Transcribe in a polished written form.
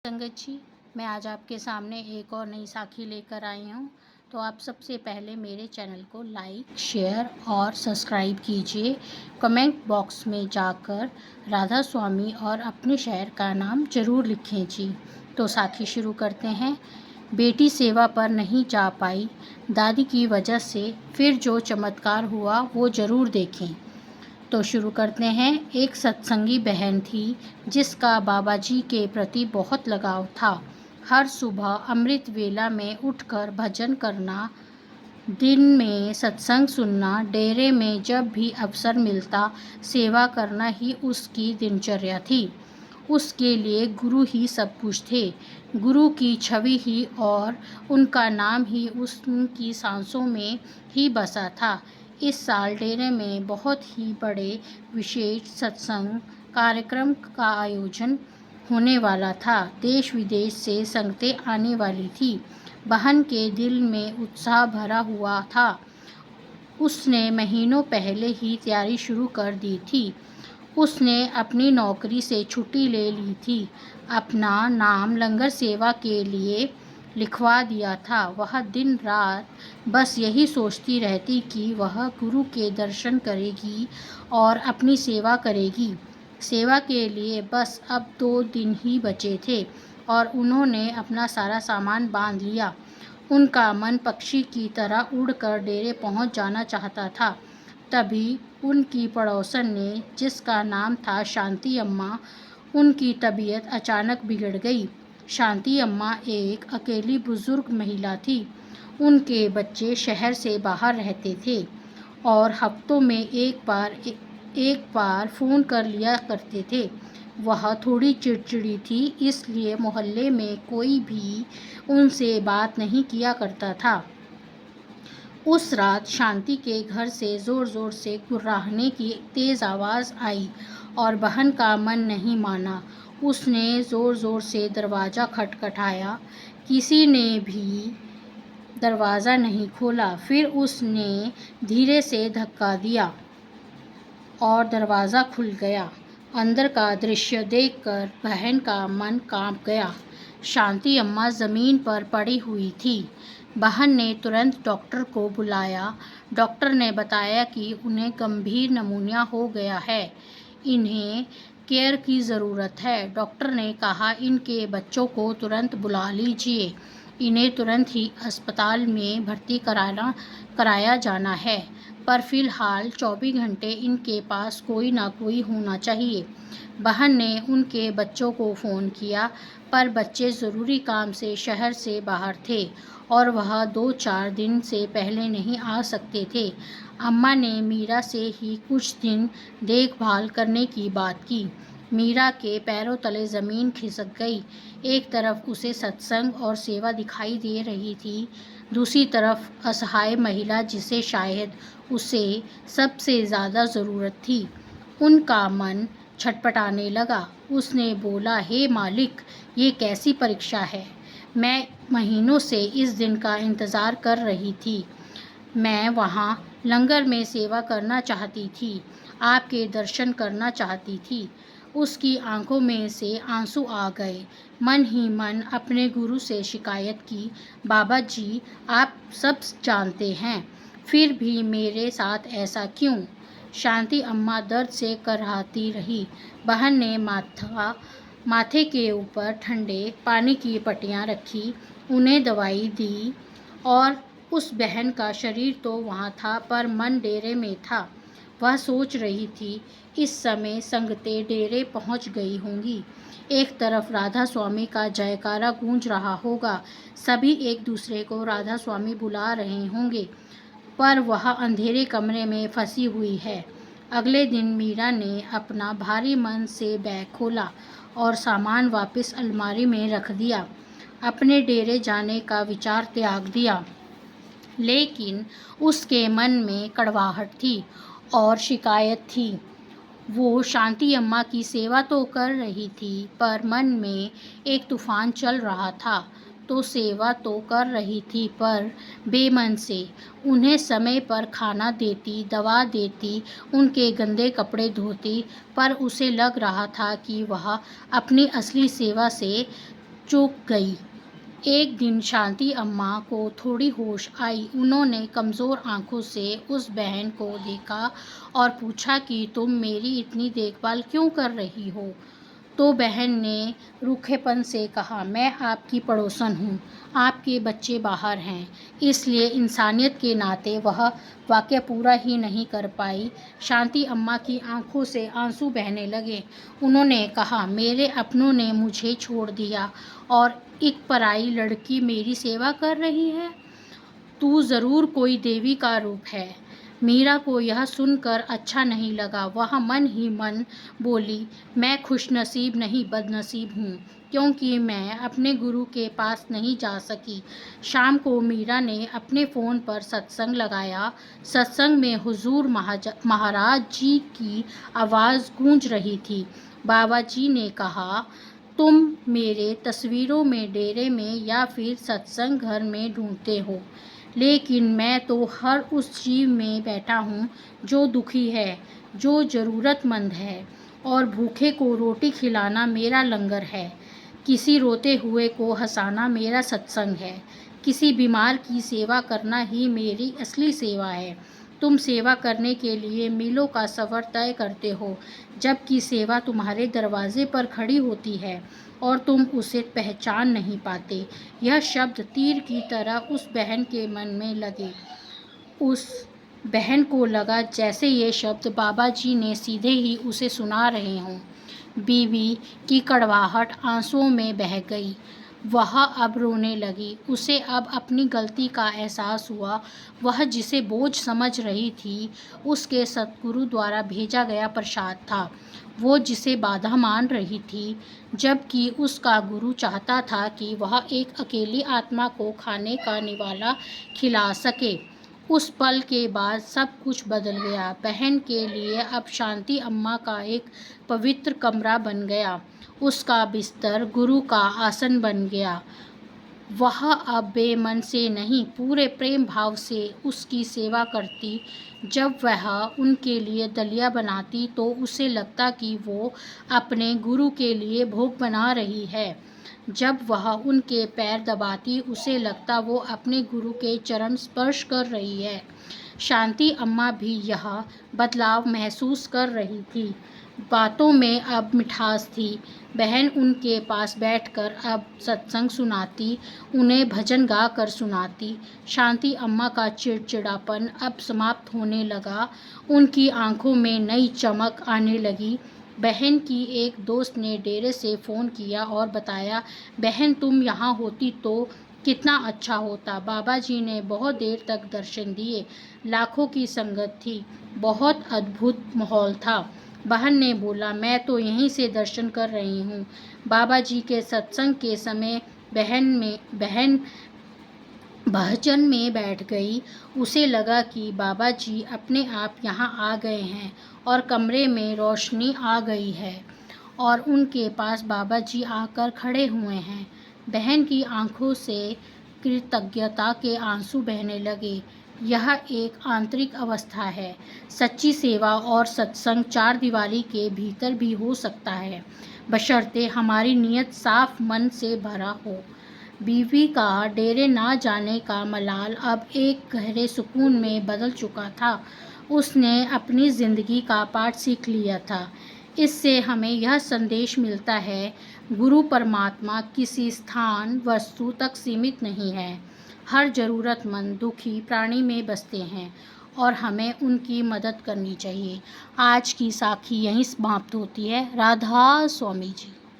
संगत जी, मैं आज आपके सामने एक और नई साखी लेकर आई हूँ। तो आप सबसे पहले मेरे चैनल को लाइक, शेयर और सब्सक्राइब कीजिए। कमेंट बॉक्स में जाकर राधा स्वामी और अपने शहर का नाम ज़रूर लिखें जी। तो साखी शुरू करते हैं। बेटी सेवा पर नहीं जा पाई, दादी की वजह से फिर जो चमत्कार हुआ वो ज़रूर देखें। तो शुरू करते हैं। एक सत्संगी बहन थी जिसका बाबा जी के प्रति बहुत लगाव था। हर सुबह अमृत वेला में उठकर भजन करना, दिन में सत्संग सुनना, डेरे में जब भी अवसर मिलता सेवा करना ही उसकी दिनचर्या थी। उसके लिए गुरु ही सब कुछ थे। गुरु की छवि ही और उनका नाम ही उनकी सांसों में ही बसा था। इस साल डेरे में बहुत ही बड़े विशेष सत्संग कार्यक्रम का आयोजन होने वाला था। देश विदेश से संगतें आने वाली थी। बहन के दिल में उत्साह भरा हुआ था। उसने महीनों पहले ही तैयारी शुरू कर दी थी। उसने अपनी नौकरी से छुट्टी ले ली थी। अपना नाम लंगर सेवा के लिए लिखवा दिया था। वह दिन रात बस यही सोचती रहती कि वह गुरु के दर्शन करेगी और अपनी सेवा करेगी। सेवा के लिए बस अब 2 दिन ही बचे थे और उन्होंने अपना सारा सामान बांध लिया। उनका मन पक्षी की तरह उड़कर डेरे पहुंच जाना चाहता था। तभी उनकी पड़ोसन ने, जिसका नाम था शांति अम्मा, उनकी तबीयत अचानक बिगड़ गई। शांति अम्मा एक अकेली बुजुर्ग महिला थी। उनके बच्चे शहर से बाहर रहते थे और हफ्तों में एक बार फ़ोन कर लिया करते थे। वह थोड़ी चिड़चिड़ी थी, इसलिए मोहल्ले में कोई भी उनसे बात नहीं किया करता था। उस रात शांति के घर से ज़ोर-ज़ोर से गुर्राहने की तेज़ आवाज़ आई और बहन का मन नहीं माना। उसने ज़ोर-ज़ोर से दरवाज़ा खटखटाया। किसी ने भी दरवाज़ा नहीं खोला। फिर उसने धीरे से धक्का दिया और दरवाज़ा खुल गया। अंदर का दृश्य देखकर बहन का मन कांप गया। शांति अम्मा ज़मीन पर पड़ी हुई थी। बहन ने तुरंत डॉक्टर को बुलाया। डॉक्टर ने बताया कि उन्हें गंभीर निमोनिया हो गया है। इन्हें केयर की ज़रूरत है। डॉक्टर ने कहा, इनके बच्चों को तुरंत बुला लीजिए। इन्हें तुरंत ही अस्पताल में भर्ती कराया जाना है। पर फ़िलहाल 24 घंटे इनके पास कोई ना कोई होना चाहिए। बहन ने उनके बच्चों को फ़ोन किया, पर बच्चे ज़रूरी काम से शहर से बाहर थे और वह 2-4 दिन से पहले नहीं आ सकते थे। अम्मा ने मीरा से ही कुछ दिन देखभाल करने की बात की। मीरा के पैरों तले ज़मीन खिसक गई। एक तरफ उसे सत्संग और सेवा दिखाई दे रही थी, दूसरी तरफ असहाय महिला जिसे शायद उसे सबसे ज़्यादा ज़रूरत थी। उनका मन छटपटाने लगा। उसने बोला, हे मालिक, ये कैसी परीक्षा है। मैं महीनों से इस दिन का इंतज़ार कर रही थी। मैं वहाँ लंगर में सेवा करना चाहती थी, आपके दर्शन करना चाहती थी। उसकी आंखों में से आंसू आ गए। मन ही मन अपने गुरु से शिकायत की, बाबा जी, आप सब जानते हैं, फिर भी मेरे साथ ऐसा क्यों। शांति अम्मा दर्द से कराहती रही। बहन ने माथे के ऊपर ठंडे पानी की पट्टियाँ रखी, उन्हें दवाई दी और उस बहन का शरीर तो वहाँ था, पर मन डेरे में था। वह सोच रही थी, इस समय संगतें डेरे पहुँच गई होंगी। एक तरफ राधा स्वामी का जयकारा गूंज रहा होगा, सभी एक दूसरे को राधा स्वामी बुला रहे होंगे, पर वह अंधेरे कमरे में फंसी हुई है। अगले दिन मीरा ने अपना भारी मन से बैग खोला और सामान वापस अलमारी में रख दिया। अपने डेरे जाने का विचार त्याग दिया, लेकिन उसके मन में कड़वाहट थी और शिकायत थी। वो शांति अम्मा की सेवा तो कर रही थी, पर मन में एक तूफान चल रहा था। तो सेवा तो कर रही थी, पर बेमन से। उन्हें समय पर खाना देती, दवा देती, उनके गंदे कपड़े धोती, पर उसे लग रहा था कि वह अपनी असली सेवा से चूक गई। एक दिन शांति अम्मा को थोड़ी होश आई। उन्होंने कमज़ोर आंखों से उस बहन को देखा और पूछा कि तुम मेरी इतनी देखभाल क्यों कर रही हो? तो बहन ने रूखेपन से कहा, मैं आपकी पड़ोसन हूँ, आपके बच्चे बाहर हैं, इसलिए इंसानियत के नाते वह वाक़या पूरा ही नहीं कर पाई। शांति अम्मा की आंखों से आंसू बहने लगे। उन्होंने कहा, मेरे अपनों ने मुझे छोड़ दिया और एक पराई लड़की मेरी सेवा कर रही है। तू ज़रूर कोई देवी का रूप है। मीरा को यह सुनकर अच्छा नहीं लगा। वह मन ही मन बोली, मैं खुशनसीब नहीं बदनसीब हूँ, क्योंकि मैं अपने गुरु के पास नहीं जा सकी। शाम को मीरा ने अपने फ़ोन पर सत्संग लगाया। सत्संग में हुजूर महाराज जी की आवाज़ गूंज रही थी। बाबा जी ने कहा, तुम मेरे तस्वीरों में डेरे में या फिर सत्संग घर में ढूंढते हो, लेकिन मैं तो हर उस जीव में बैठा हूँ जो दुखी है, जो ज़रूरतमंद है, और भूखे को रोटी खिलाना मेरा लंगर है। किसी रोते हुए को हंसाना मेरा सत्संग है। किसी बीमार की सेवा करना ही मेरी असली सेवा है। तुम सेवा करने के लिए मीलों का सफ़र तय करते हो, जबकि सेवा तुम्हारे दरवाजे पर खड़ी होती है और तुम उसे पहचान नहीं पाते। यह शब्द तीर की तरह उस बहन के मन में लगे। उस बहन को लगा जैसे ये शब्द बाबा जी ने सीधे ही उसे सुना रहे हों। बीवी की कड़वाहट आंसुओं में बह गई। वह अब रोने लगी। उसे अब अपनी गलती का एहसास हुआ। वह जिसे बोझ समझ रही थी, उसके सतगुरु द्वारा भेजा गया प्रसाद था। वो जिसे बाधा मान रही थी, जबकि उसका गुरु चाहता था कि वह एक अकेली आत्मा को खाने का निवाला खिला सके। उस पल के बाद सब कुछ बदल गया। बहन के लिए अब शांति अम्मा का एक पवित्र कमरा बन गया। उसका बिस्तर गुरु का आसन बन गया। वह अब बेमन से नहीं, पूरे प्रेम भाव से उसकी सेवा करती। जब वह उनके लिए दलिया बनाती तो उसे लगता कि वो अपने गुरु के लिए भोग बना रही है। जब वह उनके पैर दबाती, उसे लगता वो अपने गुरु के चरण स्पर्श कर रही है। शांति अम्मा भी यह बदलाव महसूस कर रही थी। बातों में अब मिठास थी। बहन उनके पास बैठकर अब सत्संग सुनाती, उन्हें भजन गा कर सुनाती। शांति अम्मा का चिड़चिड़ापन अब समाप्त होने लगा। उनकी आंखों में नई चमक आने लगी। बहन की एक दोस्त ने डेरे से फ़ोन किया और बताया, बहन तुम यहाँ होती तो कितना अच्छा होता। बाबा जी ने बहुत देर तक दर्शन दिए। लाखों की संगत थी। बहुत अद्भुत माहौल था। बहन ने बोला, मैं तो यहीं से दर्शन कर रही हूँ। बाबा जी के सत्संग के समय बहन भजन में बैठ गई। उसे लगा कि बाबा जी अपने आप यहाँ आ गए हैं और कमरे में रोशनी आ गई है और उनके पास बाबा जी आकर खड़े हुए हैं। बहन की आंखों से कृतज्ञता के आंसू बहने लगे। यह एक आंतरिक अवस्था है। सच्ची सेवा और सत्संग चार दीवारी के भीतर भी हो सकता है, बशर्ते हमारी नियत साफ मन से भरा हो। बीवी का डेरे ना जाने का मलाल अब एक गहरे सुकून में बदल चुका था। उसने अपनी ज़िंदगी का पाठ सीख लिया था। इससे हमें यह संदेश मिलता है, गुरु परमात्मा किसी स्थान वस्तु तक सीमित नहीं है। हर ज़रूरतमंद दुखी प्राणी में बसते हैं और हमें उनकी मदद करनी चाहिए। आज की साखी यहीं समाप्त होती है। राधा स्वामी जी।